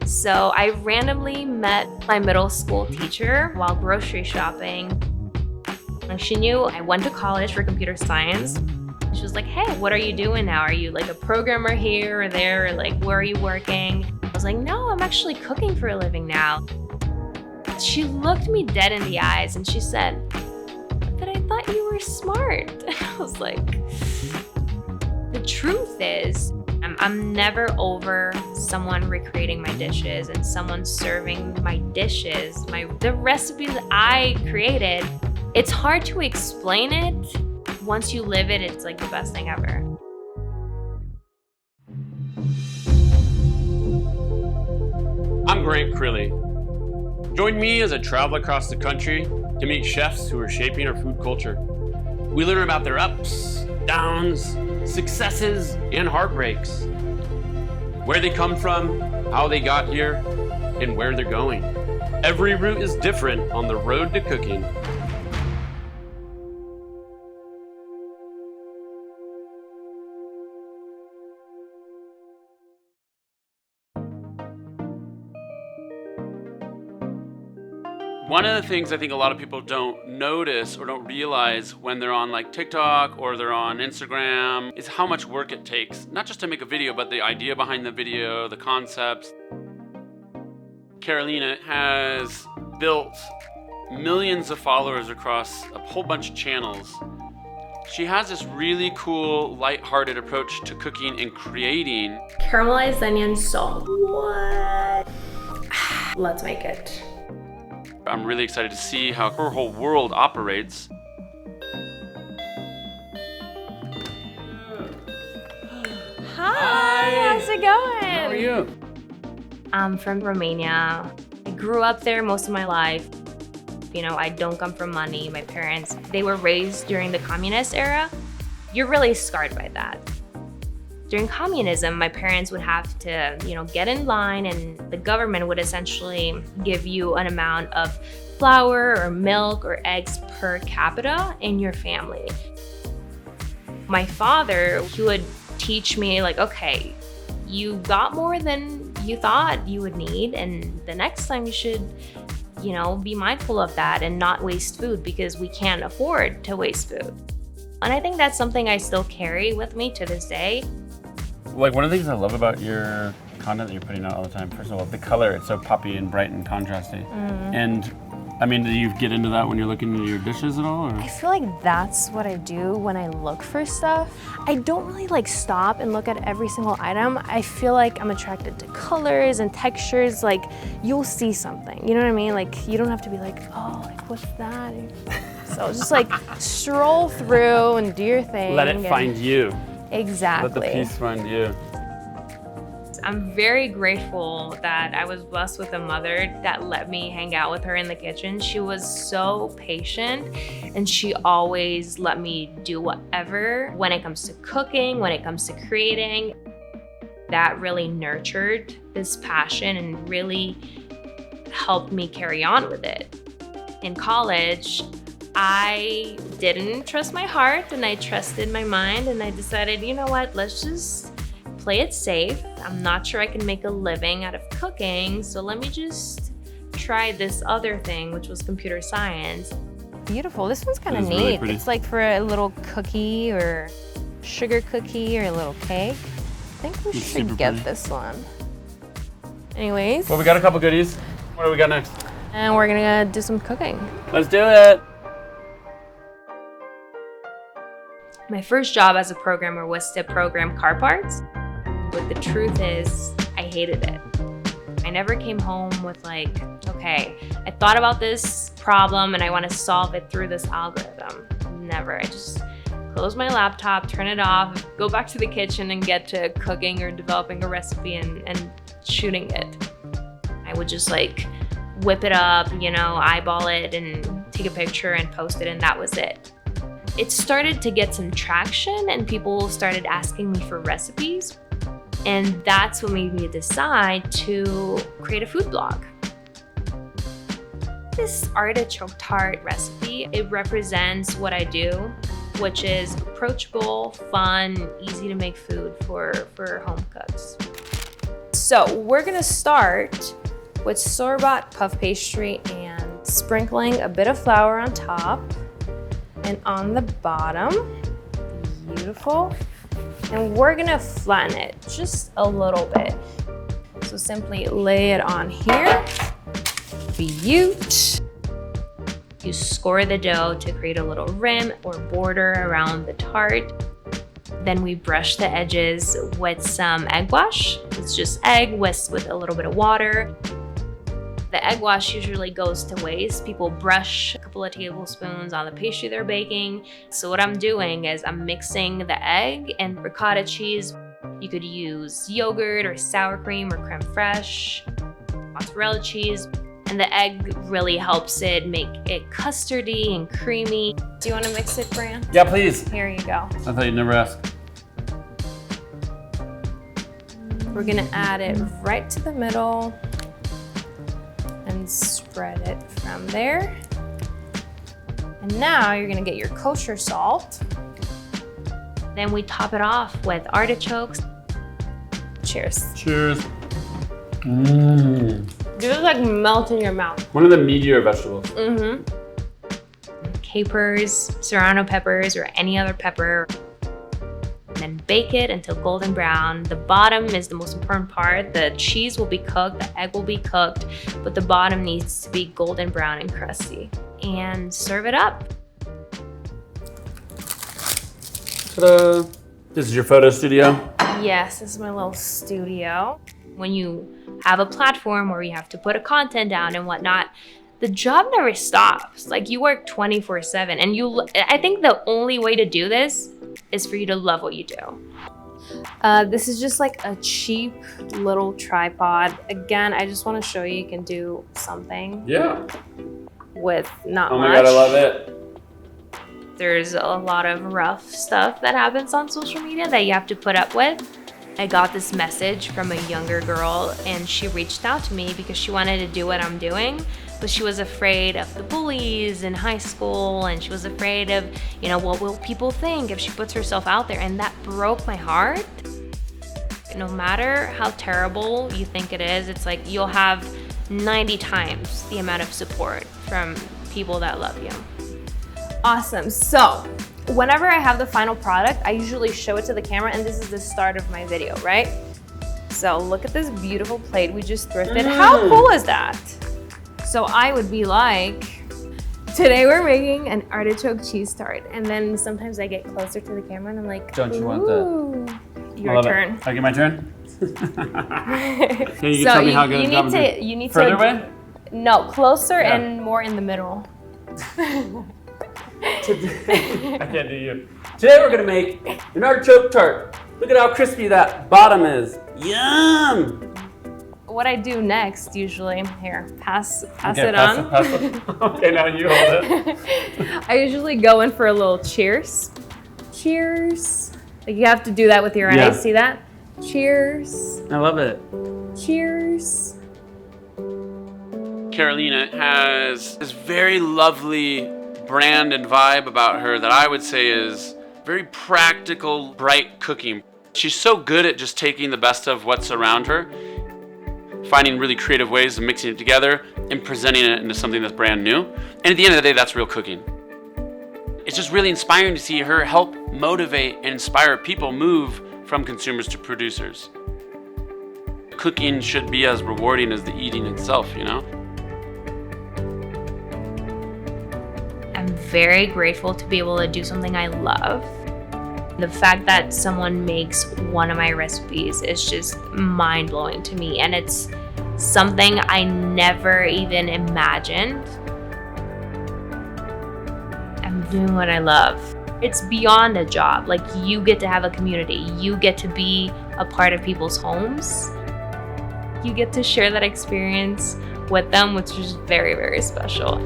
So I randomly met my middle school teacher while grocery shopping. And she knew I went to college for computer science. She was like, hey, what are you doing now? Are you like a programmer here or there? Or like, where are you working? I was like, no, I'm actually cooking for a living now. She looked me dead in the eyes and she said, but I thought you were smart. I was like, the truth is, I'm never over someone recreating my dishes and someone serving my dishes, the recipes I created. It's hard to explain it. Once you live it, it's like the best thing ever. I'm Grant Crilly. Join me as I travel across the country to meet chefs who are shaping our food culture. We learn about their ups, downs, successes, and heartbreaks. Where they come from, how they got here, and where they're going. Every route is different on the road to cooking. One of the things I think a lot of people don't notice or don't realize when they're on like TikTok or they're on Instagram is how much work it takes, not just to make a video, but the idea behind the video, the concepts. Carolina has built millions of followers across a whole bunch of channels. She has this really cool, lighthearted approach to cooking and creating. Caramelized onion salt. What? Let's make it. I'm really excited to see how her whole world operates. Hi, how's it going? How are you? I'm from Romania. I grew up there most of my life. You know, I don't come from money. My parents, they were raised during the communist era. You're really scarred by that. During communism, my parents would have to, get in line and the government would essentially give you an amount of flour or milk or eggs per capita in your family. My father, he would teach me like, okay, you got more than you thought you would need, and the next time you should, be mindful of that and not waste food because we can't afford to waste food. And I think that's something I still carry with me to this day. Like one of the things I love about your content that you're putting out all the time, first of all, the color, it's so poppy and bright and contrasty. And I mean, do you get into that when you're looking at your dishes at all? Or? I feel like that's what I do when I look for stuff. I don't really stop and look at every single item. I feel like I'm attracted to colors and textures. Like you'll see something, you know what I mean? Like you don't have to be like, oh, what's that? So just stroll through and do your thing. Let it find you. Exactly. Let the piece find you. I'm very grateful that I was blessed with a mother that let me hang out with her in the kitchen. She was so patient and she always let me do whatever when it comes to cooking, when it comes to creating. That really nurtured this passion and really helped me carry on with it. In college, I didn't trust my heart and I trusted my mind and I decided, you know what, let's just play it safe. I'm not sure I can make a living out of cooking, so let me just try this other thing, which was computer science. Beautiful. This one's kind of neat. Really pretty. It's like for a little cookie or sugar cookie or a little cake. I think we should get this one. Anyways. Well, we got a couple goodies. What do we got next? And we're gonna do some cooking. Let's do it. My first job as a programmer was to program car parts, but the truth is, I hated it. I never came home with okay, I thought about this problem and I want to solve it through this algorithm. Never. I just close my laptop, turn it off, go back to the kitchen and get to cooking or developing a recipe and shooting it. I would just whip it up, eyeball it and take a picture and post it, and that was it. It started to get some traction and people started asking me for recipes. And that's what made me decide to create a food blog. This artichoke tart recipe, it represents what I do, which is approachable, fun, easy to make food for home cooks. So we're gonna start with store-bought puff pastry and sprinkling a bit of flour on top and on the bottom. Beautiful. And we're gonna flatten it just a little bit. So simply lay it on here. Beaut. You score the dough to create a little rim or border around the tart. Then we brush the edges with some egg wash. It's just egg whisked with a little bit of water. The egg wash usually goes to waste. People brush a couple of tablespoons on the pastry they're baking. So what I'm doing is I'm mixing the egg and ricotta cheese. You could use yogurt or sour cream or creme fraiche, mozzarella cheese. And the egg really helps it make it custardy and creamy. Do you want to mix it, Grant? Yeah, please. Here you go. I thought you'd never ask. We're gonna add it right to the middle and spread it from there. And now you're gonna get your kosher salt. Then we top it off with artichokes. Cheers. Cheers. Mmm. These like melt in your mouth. One of the meatier vegetables. Mm-hmm. Capers, serrano peppers, or any other pepper. And then bake it until golden brown. The bottom is the most important part. The cheese will be cooked, the egg will be cooked, but the bottom needs to be golden brown and crusty. And serve it up. Ta-da! This is your photo studio? Yes, this is my little studio. When you have a platform where you have to put a content down and whatnot, the job never stops. Like, you work 24/7, and I think the only way to do this is for you to love what you do. This is just like a cheap little tripod. Again, I just want to show you can do something Yeah. with not Oh much. my God, I love it. There's a lot of rough stuff that happens on social media that you have to put up with. I got this message from a younger girl, and she reached out to me because she wanted to do what I'm doing, but she was afraid of the bullies in high school, and she was afraid of, what will people think if she puts herself out there? And that broke my heart. No matter how terrible you think it is, it's like you'll have 90 times the amount of support from people that love you. Awesome. So whenever I have the final product, I usually show it to the camera, and this is the start of my video, right? So look at this beautiful plate we just thrifted. How cool is that? So I would be like, today we're making an artichoke cheese tart. And then sometimes I get closer to the camera and I'm like, Don't you want that? ooh, I your love turn. It. I get my turn? Can you So tell me how good you need to further away? No, closer Yeah. and more in the middle. I can't do you. Today we're gonna make an artichoke tart. Look at how crispy that bottom is. Yum! What I do next, usually, here, pass Okay, it on. pass it. Okay, now you hold it. I usually go in for a little cheers. Cheers. Like, you have to do that with your Yeah. eyes. See that? Cheers. I love it. Cheers. Carolina has this very lovely brand and vibe about her that I would say is very practical, bright cooking. She's so good at just taking the best of what's around her, finding really creative ways of mixing it together and presenting it into something that's brand new. And at the end of the day, that's real cooking. It's just really inspiring to see her help motivate and inspire people move from consumers to producers. Cooking should be as rewarding as the eating itself, I'm very grateful to be able to do something I love. The fact that someone makes one of my recipes is just mind-blowing to me, and it's something I never even imagined. I'm doing what I love. It's beyond a job. Like, you get to have a community. You get to be a part of people's homes. You get to share that experience with them, which is very, very special.